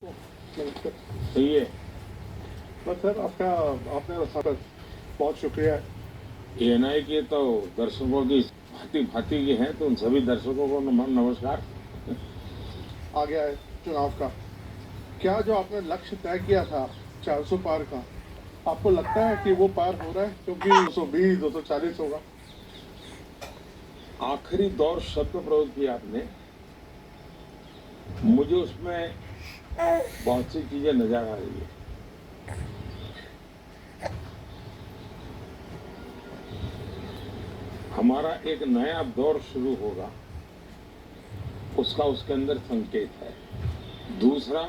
सही है। बस सर आपका आपने बहुत शुक्रिया। एएनआई के तो दर्शकों की भांति भांति की हैं, तो उन सभी दर्शकों को नमस्कार। आ गया है चुनाव का। क्या जो आपने लक्ष्य तय किया था 400 पार का, आपको लगता है कि वो पार हो रहा है? क्योंकि 220 240 होगा। आखिरी दौर शब्द प्रयोग किया आपने, मुझे उसमें बहुत सी चीजें नजर आ रही है। हमारा एक नया दौर शुरू होगा, उसका उसके अंदर संकेत है। दूसरा,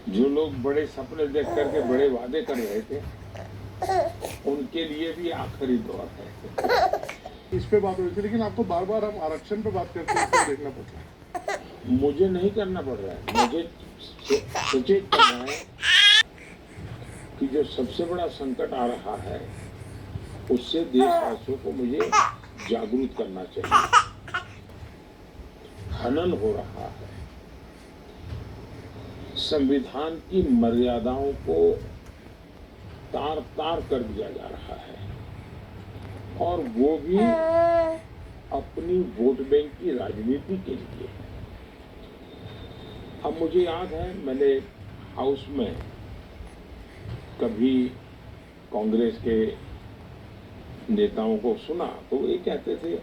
जो लोग बड़े सपने देख करके बड़े वादे कर रहे थे, उनके लिए भी आखिरी दौर है। इस पे बात हुई थी, लेकिन आपको बार बार हम आरक्षण पे बात करते हैं, देखना पड़ता है। मुझे नहीं करना पड़ रहा है, मुझे सचेत करना है कि जो सबसे बड़ा संकट आ रहा है, उससे देशवासियों को मुझे जागरूक करना चाहिए। हनन हो रहा है, संविधान की मर्यादाओं को तार तार कर दिया जा रहा है, और वो भी अपनी वोट बैंक की राजनीति के लिए। अब मुझे याद है, मैंने हाउस में कभी कांग्रेस के नेताओं को सुना, तो वो ये कहते थे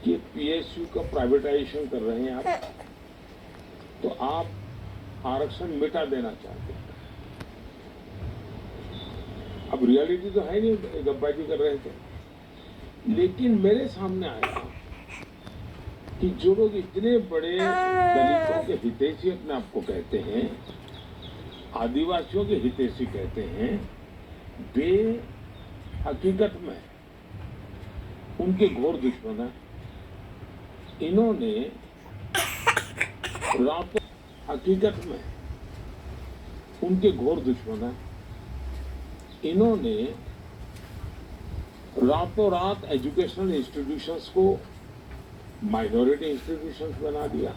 कि पीएसयू का प्राइवेटाइजेशन कर रहे हैं आप, तो आप आरक्षण मिटा देना चाहते हैं। अब रियलिटी तो है नहीं, गप्पाजी कर रहे थे, लेकिन मेरे सामने आया कि जो लोग इतने बड़े दलितों के हितैषी अपने आप को कहते हैं, आदिवासियों के हितैषी कहते हैं, वे हकीकत में उनके घोर दुश्मन है। इन्होंने रातों हकीकत में उनके घोर दुश्मन है। इन्होंने रातों रात एजुकेशनल इंस्टीट्यूशंस को माइनॉरिटी इंस्टीट्यूशंस बना दिया।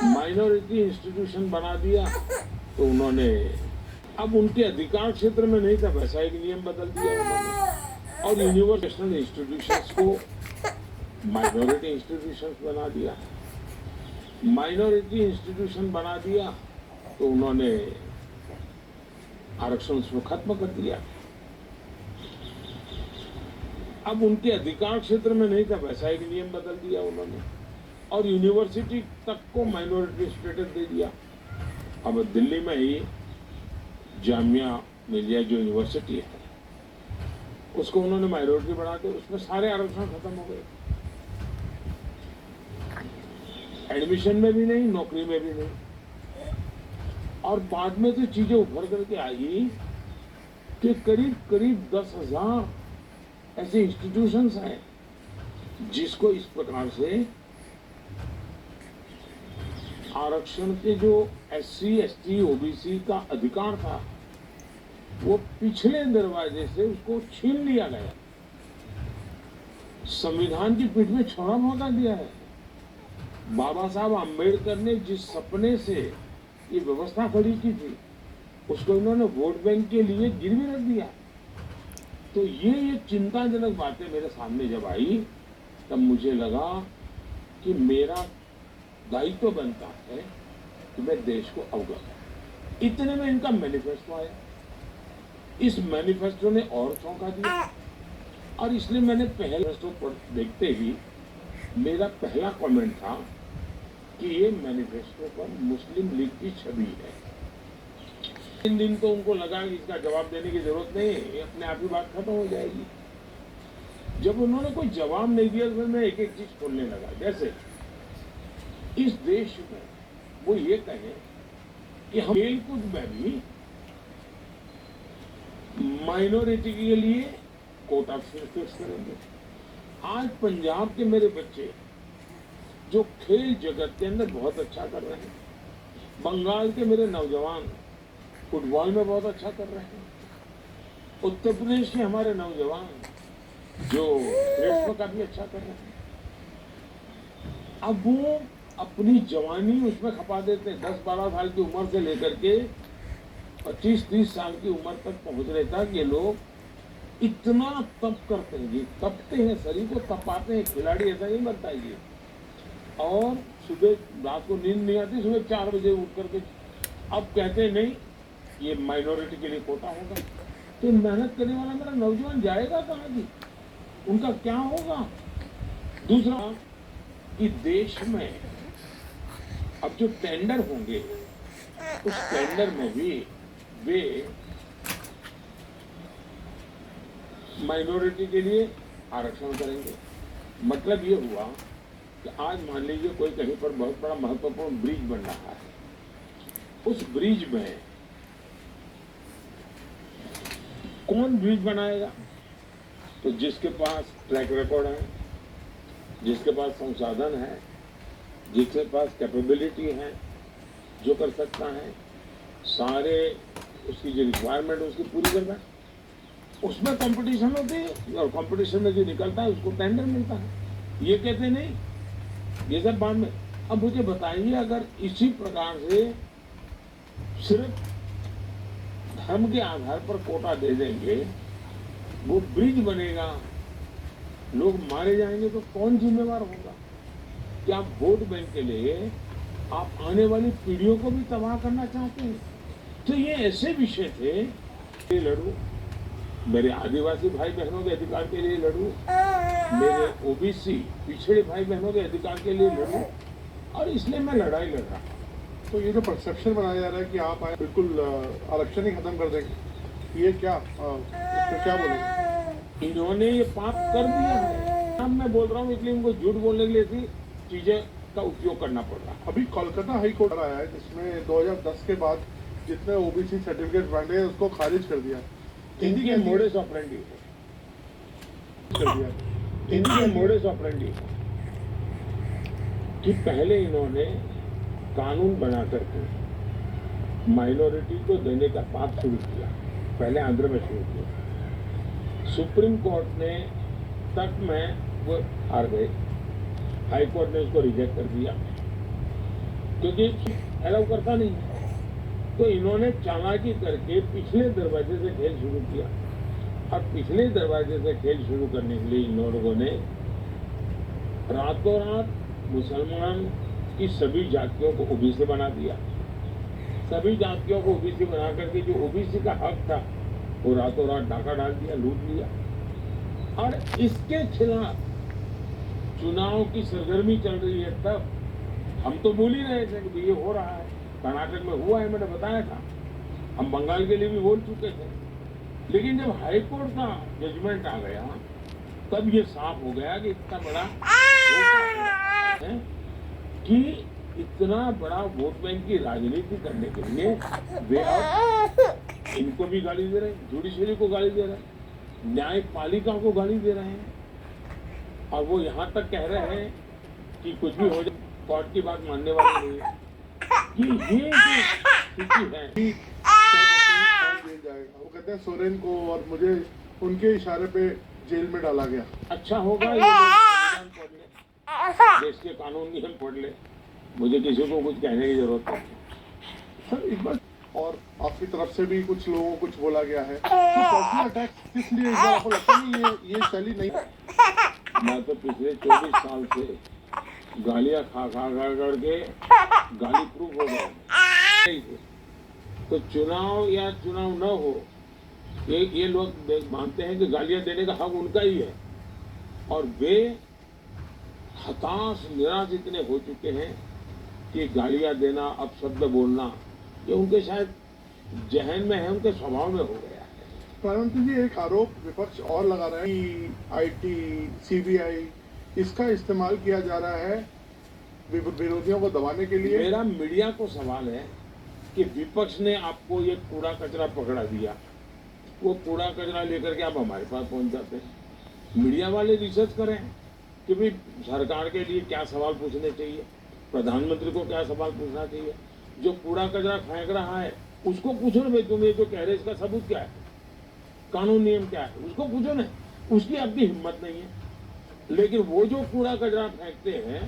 माइनॉरिटी इंस्टीट्यूशन बना दिया तो उन्होंने, अब उनके अधिकार क्षेत्र में नहीं था, वैसा एक नियम बदल दिया उन्होंने, और यूनिवर्सिटी इंस्टीट्यूशंस को माइनॉरिटी इंस्टीट्यूशंस बना दिया। माइनॉरिटी इंस्टीट्यूशन बना दिया तो उन्होंने आरक्षण को खत्म कर दिया। अब उनके अधिकार क्षेत्र में नहीं था, वैसा एक नियम बदल दिया उन्होंने, और यूनिवर्सिटी तक को माइनॉरिटी स्टेटस दे दिया। अब दिल्ली में ही जामिया मिलिया जो यूनिवर्सिटी है, उसको उन्होंने माइनॉरिटी बना दिया, उसमें सारे आरक्षण खत्म हो गए। एडमिशन में भी नहीं, नौकरी में भी नहीं। और बाद में तो चीजें उभर करके आई कि करीब करीब 10,000 ऐसे इंस्टीट्यूशंस हैं जिसको इस प्रकार से आरक्षण के जो एससी, एसटी, ओबीसी का अधिकार था, वो पिछले दरवाजे से उसको छीन लिया गया। संविधान की पीठ में छुरा भोंका दिया है। बाबा साहब आम्बेडकर ने जिस सपने से ये व्यवस्था खड़ी की थी, उसको इन्होंने वोट बैंक के लिए गिरवी रख दिया। तो ये चिंताजनक बातें मेरे सामने जब आई, तब मुझे लगा कि मेरा दायित्व बनता है कि मैं देश को अवगत करूं। इतने में इनका मैनिफेस्टो आया। इस मैनिफेस्टो ने और चौंका दिया, और इसलिए मैंने पहले मैनिफेस्टो देखते ही मेरा पहला कमेंट था कि ये मैनिफेस्टो पर मुस्लिम लीग की छवि है। 3 दिन तो उनको लगा कि इसका जवाब देने की जरूरत नहीं है, ये अपने आप ही बात खत्म हो जाएगी। जब उन्होंने कोई जवाब नहीं दिया तो मैं एक एक चीज खोलने लगा। जैसे इस देश में वो ये कहें कि हम खेलकूद में भी माइनॉरिटी के लिए कोटा फिक्स करेंगे। आज पंजाब के मेरे बच्चे जो खेल जगत के अंदर बहुत अच्छा कर रहे हैं, बंगाल के मेरे नौजवान फुटबॉल में बहुत अच्छा कर रहे हैं, उत्तर प्रदेश के हमारे नौजवान जो रेस में काफी अच्छा कर रहे हैं, अब वो अपनी जवानी उसमें खपा देते हैं। 10-12 साल की उम्र से लेकर के 25-30 साल की उम्र तक पहुंचने तक ये लोग इतना तप करते हैं जी, तपते हैं, शरीर को तपाते हैं। खिलाड़ी ऐसा नहीं बनता ये। और सुबह रात को नींद नहीं आती, सुबह 4 बजे उठ करके अब कहते हैं नहीं ये माइनॉरिटी के लिए कोटा होगा। तो मेहनत करने वाला मेरा नौजवान जाएगा कहाँ जी? उनका क्या होगा? दूसरा कि देश में अब जो टेंडर होंगे उस टेंडर में भी वे माइनॉरिटी के लिए आरक्षण करेंगे। मतलब ये हुआ कि आज मान लीजिए कोई कहीं पर बहुत बड़ा महत्वपूर्ण ब्रिज बन रहा है, उस ब्रिज में कौन ब्रिज बनाएगा? तो जिसके पास ट्रैक रिकॉर्ड है, जिसके पास संसाधन है, जिसके पास कैपेबिलिटी है, जो कर सकता है, सारे उसकी जो रिक्वायरमेंट उसकी पूरी करना है, उसमें कंपटीशन होती है और कंपटीशन में जो निकलता है उसको टेंडर मिलता है। ये कहते नहीं, ये सब बाद में। अब मुझे बताइए, अगर इसी प्रकार से सिर्फ धर्म के आधार पर कोटा दे देंगे, वो ब्रिज बनेगा, लोग मारे जाएंगे, तो कौन जिम्मेवार होगा? क्या आप वोट बैंक के लिए आप आने वाली पीढ़ियों को भी तबाह करना चाहते हैं? तो ये ऐसे विषय थे। ये लड़ू, मेरे आदिवासी भाई बहनों के अधिकार के लिए लड़ू, मेरे ओबीसी पिछड़े भाई बहनों के अधिकार के लिए लड़ू, और इसलिए मैं लड़ाई लड़ रहा हूं। तो ये जो परसेप्शन बनाया जा रहा है कि आप आए बिल्कुल आरक्षण ही खत्म कर देंगे, ये क्या इसमें क्या बोलेंगे? इन्होंने ये पाप कर दिया है। अब मैं बोल रहा हूँ, इसलिए इनको झूठ बोलने के लिए ऐसी चीजें का उपयोग करना पड़ रहा है। अभी कोलकाता हाई कोर्ट आया है जिसमें 2010 के बाद जितने ओबीसी सर्टिफिकेट बांटे हैं उसको खारिज कर दिया। इनके मोडेस ऑपरेंडी कर दिया इनके मोडेस ऑपरेंडी कि पहले इन्होंने कानून बना करके माइनॉरिटी को देने का पाप शुरू किया। पहले आंध्र में शुरू किया, सुप्रीम कोर्ट ने तक में वो हार गए, हाई कोर्ट ने उसको रिजेक्ट कर दिया क्योंकि अलाउ करता नहीं है। तो इन्होंने चालाकी करके पिछले दरवाजे से खेल शुरू किया, और पिछले दरवाजे से खेल शुरू करने के लिए इन लोगों ने रातों रात मुसलमान की सभी जातियों को ओबीसी बना दिया। सभी जातियों को ओबीसी बना करके जो ओबीसी का हक था वो रातों रात डाका डाल दिया, लूट लिया। और इसके खिलाफ चुनाव की सरगर्मी चल रही है। तब हम तो बोल ही रहे थे कि ये हो रहा है, कर्नाटक में हुआ है, मैंने बताया था। हम बंगाल के लिए भी बोल चुके थे। लेकिन जब हाई कोर्ट का जजमेंट आ गया तब ये साफ हो गया कि इतना बड़ा है कि इतना बड़ा वोट बैंक की राजनीति करने के लिए वे अब इनको भी गाली दे रहे हैं, जुडिशरी को गाली दे रहे हैं, न्यायपालिका को गाली दे रहे हैं, और वो यहाँ तक कह रहे हैं कि कुछ भी हो जाए कोर्ट की बात मानने वाले नहीं है। कि ये जो स्थिति है जेल जाएगा, वो कहते हैं सोरेन को और मुझे उनके इशारे पे जेल में डाला गया। अच्छा होगा ये संविधान पढ़ ले, देश के कानून नियम पढ़ ले, मुझे किसी को कुछ कहने की जरूरत नहीं। सर एक बार और आपकी तरफ से भी कुछ लोगों को कुछ बोला गया है तो पर्सनल अटैक किस लिए? आपको लगता नहीं ये शैली नहीं? मैं तो पिछले 24 साल से गालियां खा करके गाली प्रूफ हो गया। तो चुनाव या चुनाव न हो, ये लोग मानते हैं कि गालियां देने का हक उनका ही है, और वे हताश निराश इतने हो चुके हैं कि गालियां देना, अपशब्द बोलना, ये उनके शायद जहन में है, उनके स्वभाव में हो गया है। प्रधानमंत्री जी, एक आरोप विपक्ष और लगा रहा है कि आईटी, सीबीआई इसका इस्तेमाल किया जा रहा है विरोधियों को दबाने के लिए। मेरा मीडिया को सवाल है कि विपक्ष ने आपको ये कूड़ा कचरा पकड़ा दिया, वो कूड़ा कचरा लेकर के आप हमारे पास पहुंच जाते हैं। मीडिया वाले रिसर्च करें कि भाई सरकार के लिए क्या सवाल पूछने चाहिए, प्रधानमंत्री को क्या सवाल पूछना चाहिए। जो कूड़ा कचरा फेंक रहा है उसको पूछो ना, भाई तुम ये जो कह रहे इसका सबूत क्या है, कानून नियम क्या है, उसको पूछो ना। उसकी आपकी हिम्मत नहीं है। लेकिन वो जो कूड़ा कचरा फेंकते हैं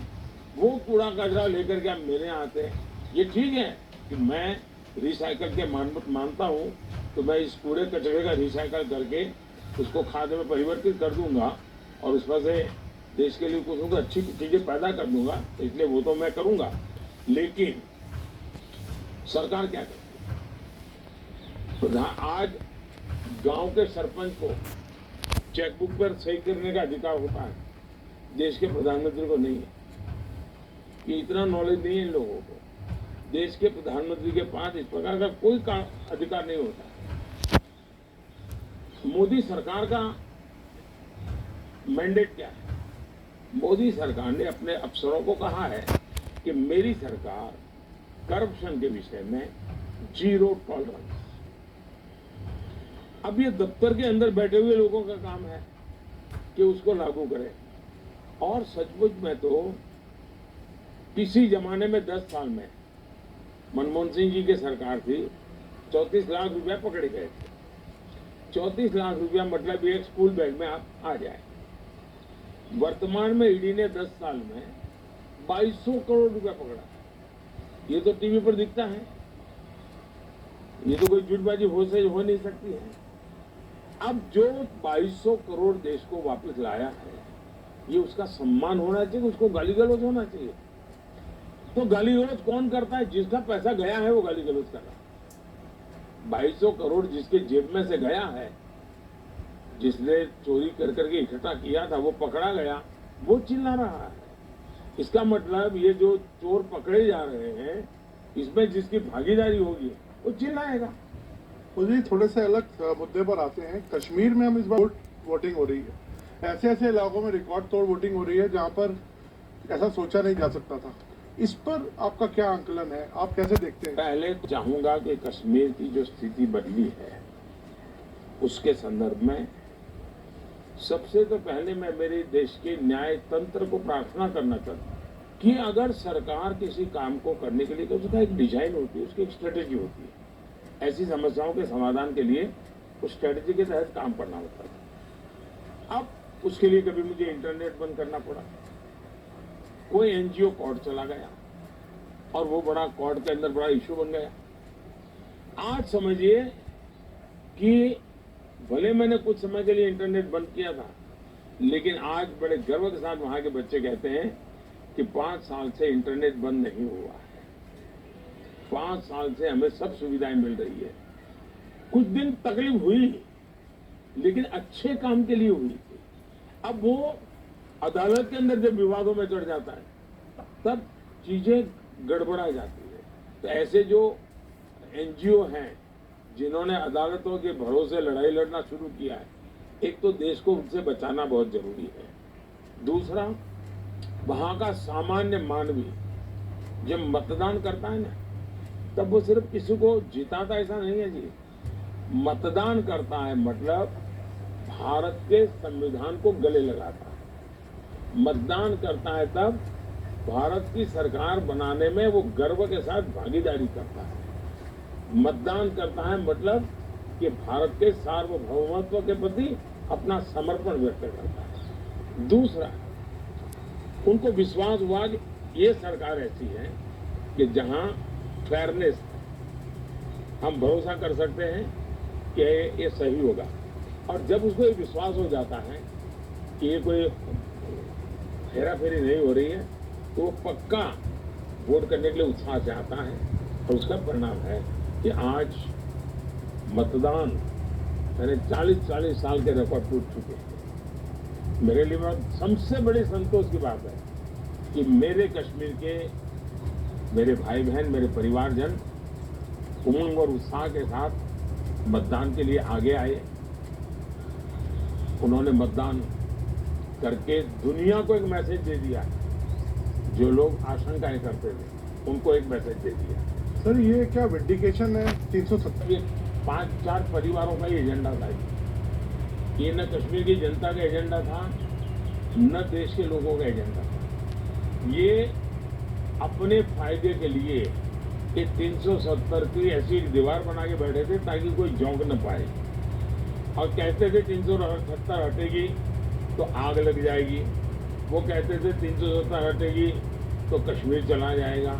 वो कूड़ा कचरा लेकर के आप मेरे यहाँ आते हैं। ये ठीक है कि मैं रिसाइकल के मानता हूँ, तो मैं इस कूड़े कचरे का रिसाइकल करके उसको खाद में परिवर्तित कर दूंगा और उसमें से देश के लिए कुछ अच्छी चीजें पैदा कर दूंगा, इसलिए वो तो मैं करूंगा। लेकिन सरकार क्या करती है? आज गांव के सरपंच को चेकबुक पर सही करने का अधिकार होता है, देश के प्रधानमंत्री को नहीं है। कि इतना नॉलेज नहीं है इन लोगों को। देश के प्रधानमंत्री के पास इस प्रकार का कोई अधिकार नहीं होता। मोदी सरकार का मैंडेट क्या है? मोदी सरकार ने अपने अफसरों को कहा है कि मेरी सरकार करप्शन के विषय में जीरो टॉलरेंस। अब ये दफ्तर के अंदर बैठे हुए लोगों का काम है कि उसको लागू करें। और सचमुच में तो किसी जमाने में 10 साल में मनमोहन सिंह जी की सरकार थी, 34 लाख रुपया पकड़े गए थे। 34 लाख रुपया मतलब एक स्कूल बैग में आप आ जाए। वर्तमान में ईडी ने 10 साल में 2200 करोड़ रुपया पकड़ा। ये तो टीवी पर दिखता है, ये तो कोई झूठबाजी हो नहीं सकती है। अब जो 2200 करोड़ देश को वापस लाया है, ये उसका सम्मान होना चाहिए, उसको गाली गलौज होना चाहिए। तो गाली गलौज कौन करता है? जिसका पैसा गया है वो गाली गलौज कर रहा है। 2200 करोड़ जिसके जेब में से गया है, जिसने चोरी कर करके इकट्ठा किया था, वो पकड़ा गया, वो चिल्ला रहा है। इसका मतलब ये जो चोर पकड़े जा रहे हैं, इसमें जिसकी भागीदारी होगी वो चिल्लाएगा। मुझे थोड़े से अलग मुद्दे पर आते हैं। कश्मीर में हम इस बार वोटिंग हो रही है, ऐसे ऐसे इलाकों में रिकॉर्ड तोड़ वोटिंग हो रही है जहां पर ऐसा सोचा नहीं जा सकता था। इस पर आपका क्या आंकलन है, आप कैसे देखते हैं? पहले तो चाहूंगा कि कश्मीर की जो स्थिति बदली है उसके संदर्भ में सबसे तो पहले मैं मेरे देश के न्याय तंत्र को प्रार्थना करना चाहता हूँ कि अगर सरकार किसी काम को करने के लिए तो उसका एक डिजाइन होती है, उसकी एक स्ट्रेटेजी होती है। ऐसी समस्याओं के समाधान के लिए उस स्ट्रेटेजी के तहत काम करना होता है। अब उसके लिए कभी मुझे इंटरनेट बंद करना पड़ा, कोई एनजीओ कोर्ट चला गया और वो बड़ा कोर्ट के अंदर बड़ा इश्यू बन गया। आज समझिए कि भले मैंने कुछ समय के लिए इंटरनेट बंद किया था, लेकिन आज बड़े गर्व के साथ वहां के बच्चे कहते हैं कि 5 साल से इंटरनेट बंद नहीं हुआ है, 5 साल से हमें सब सुविधाएं मिल रही है। कुछ दिन तकलीफ हुई, लेकिन अच्छे काम के लिए हुई थी। अब वो अदालत के अंदर जब विवादों में चढ़ जाता है, तब चीजें गड़बड़ा जाती है। तो ऐसे जो एनजीओ हैं जिन्होंने अदालतों के भरोसे लड़ाई लड़ना शुरू किया है, एक तो देश को उनसे बचाना बहुत जरूरी है। दूसरा, वहां का सामान्य मानवी जब मतदान करता है ना, तब वो सिर्फ किसी को जिताता ऐसा नहीं है जी। मतदान करता है मतलब भारत के संविधान को गले लगाता है। मतदान करता है तब भारत की सरकार बनाने में वो गर्व के साथ भागीदारी करता है। मतदान करता है मतलब कि भारत के सार्वभौमत्व के प्रति अपना समर्पण व्यक्त करता है। दूसरा, उनको विश्वास हुआ कि ये सरकार ऐसी है कि जहां फेयरनेस, हम भरोसा कर सकते हैं कि ये सही होगा। और जब उसको ये विश्वास हो जाता है कि ये कोई हेरा फेरी नहीं हो रही है, तो वो पक्का वोट करने के लिए उत्साह से आता है। और उसका परिणाम है कि आज मतदान मैंने 40 साल के रिकॉर्ड टूट चुके हैं। मेरे लिए सबसे बड़ी संतोष की बात है कि मेरे कश्मीर के मेरे भाई बहन, मेरे परिवारजन उमंग और उत्साह के साथ मतदान के लिए आगे आए। उन्होंने मतदान करके दुनिया को एक मैसेज दे दिया। जो लोग आशंकाएं करते थे उनको एक मैसेज दे दिया। सर, ये क्या विंडिकेशन है? 370 5-4 परिवारों का एजेंडा था। ये न कश्मीर की जनता का एजेंडा था, न देश के लोगों का एजेंडा था। ये अपने फायदे के लिए ये 370 की ऐसी दीवार बना के बैठे थे ताकि कोई झोंक न पाए। और कहते थे 370 हटेगी तो आग लग जाएगी, वो कहते थे 370 हटेगी तो कश्मीर चला जाएगा।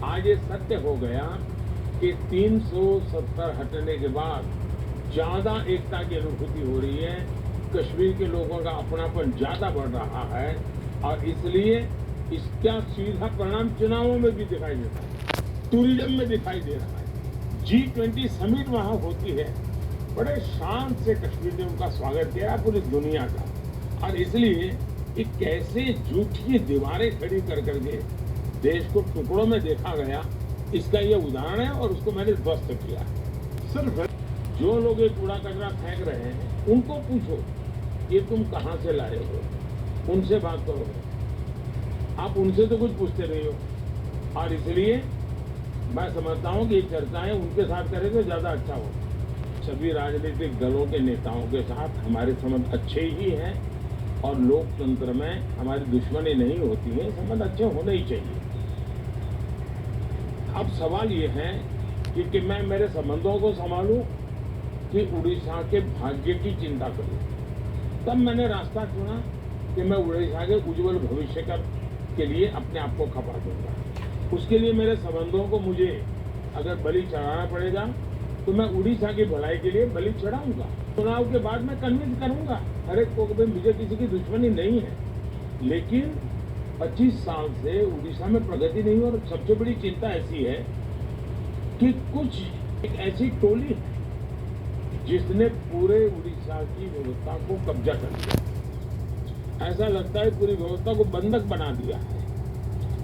आज ये सत्य हो गया कि 370 हटने के बाद ज्यादा एकता की अनुभूति हो रही है, कश्मीर के लोगों का अपनापन ज्यादा बढ़ रहा है और इसलिए इसका सीधा परिणाम चुनावों में भी दिखाई देता है, टूरिज्म में दिखाई दे रहा है। G20 समिट वहां होती है, बड़े शान से कश्मीर ने उनका स्वागत किया पूरी दुनिया का, और इसलिए कि कैसे झूठी दीवारें खड़ी कर करके देश को टुकड़ों में देखा गया, इसका ये उदाहरण है और उसको मैंने ध्वस्त किया है। सर जो लोग ये कूड़ा कचरा फेंक रहे हैं उनको पूछो ये तुम कहां से लाए हो, उनसे बात करो। आप उनसे तो कुछ पूछते नहीं हो, और इसलिए मैं समझता हूं कि ये चर्चाएं उनके साथ करें तो ज्यादा अच्छा हो। सभी राजनीतिक दलों के नेताओं के साथ हमारे संबंध अच्छे ही हैं और लोकतंत्र में हमारी दुश्मनी नहीं होती है, संबंध अच्छे होने ही चाहिए। अब सवाल ये है कि मैं मेरे संबंधों को संभालूं कि उड़ीसा के भाग्य की चिंता करूं। तब मैंने रास्ता चुना कि मैं उड़ीसा के उज्जवल भविष्य के लिए अपने आप को खपा दूंगा। उसके लिए मेरे संबंधों को मुझे अगर बलि चढ़ाना पड़ेगा तो मैं उड़ीसा की भलाई के लिए बलि चढ़ाऊंगा। चुनाव के बाद मैं कन्विंस करूंगा हर एक को कि मुझे किसी की दुश्मनी नहीं है, लेकिन 25 साल से उड़ीसा में प्रगति नहीं हो। और सबसे बड़ी चिंता ऐसी है कि कुछ एक ऐसी टोली है जिसने पूरे उड़ीसा की व्यवस्था को कब्जा कर लिया। ऐसा लगता है पूरी व्यवस्था को बंधक बना दिया है,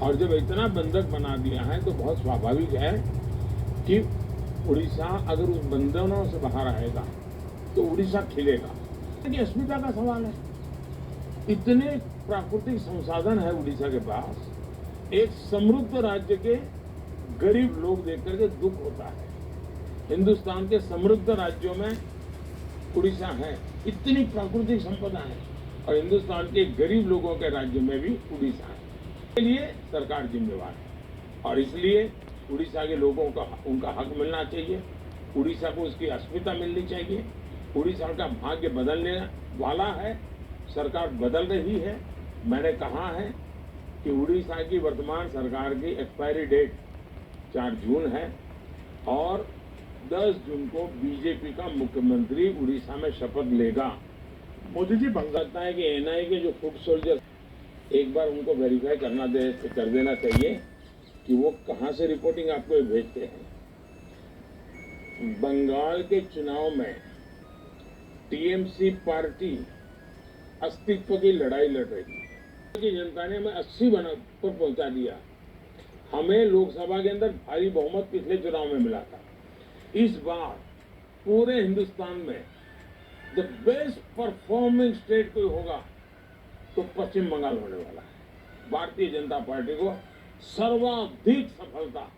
और जब इतना बंधक बना दिया है तो बहुत स्वाभाविक है कि उड़ीसा अगर उस बंधनों से बाहर आएगा तो उड़ीसा खिलेगा। ये अस्मिता का सवाल है। इतने प्राकृतिक संसाधन है उड़ीसा के पास, एक समृद्ध राज्य के गरीब लोग देख करके दुख होता है। हिंदुस्तान के समृद्ध राज्यों में उड़ीसा है, इतनी प्राकृतिक संपदा है, और हिंदुस्तान के गरीब लोगों के राज्य में भी उड़ीसा है। इसके लिए सरकार जिम्मेवार है और इसलिए उड़ीसा के लोगों का उनका हक मिलना चाहिए, उड़ीसा को उसकी अस्मिता मिलनी चाहिए। उड़ीसा का भाग्य बदलने वाला है, सरकार बदल रही है। मैंने कहा है कि उड़ीसा की वर्तमान सरकार की एक्सपायरी डेट 4 जून है और 10 जून को बीजेपी का मुख्यमंत्री उड़ीसा में शपथ लेगा। मोदी जी लगता है कि एनआई के जो फुट सोल्जर, एक बार उनको वेरीफाई कर देना चाहिए कि वो कहां से रिपोर्टिंग आपको भेजते हैं। बंगाल के चुनाव में टीएमसी पार्टी अस्तित्व की लड़ाई लड़ रही है कि जनता ने हमें 80 पर पहुंचा दिया। हमें लोकसभा के अंदर भारी बहुमत पिछले चुनाव में मिला था। इस बार पूरे हिंदुस्तान में द बेस्ट परफॉर्मिंग स्टेट कोई होगा तो पश्चिम बंगाल होने वाला है। भारतीय जनता पार्टी को सर्वाधिक सफलता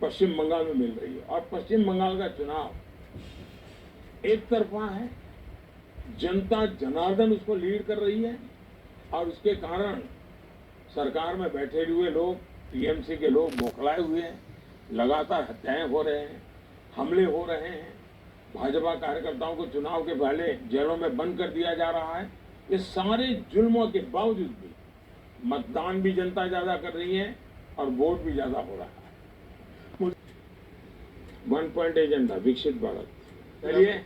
पश्चिम बंगाल में मिल रही है और पश्चिम बंगाल का चुनाव एक तरफा है, जनता जनार्दन उसको लीड कर रही है और उसके कारण सरकार में बैठे हुए लोग, टीएमसी के लोग बौखलाए हुए हैं। लगातार हत्याएं हो रहे हैं, हमले हो रहे हैं, भाजपा कार्यकर्ताओं को चुनाव के पहले जेलों में बंद कर दिया जा रहा है। ये सारे जुल्मों के बावजूद भी मतदान भी जनता ज्यादा कर रही है और वोट भी ज्यादा हो रहा है। 1 पॉइंट एजेंडा, विकसित भारत। चलिए।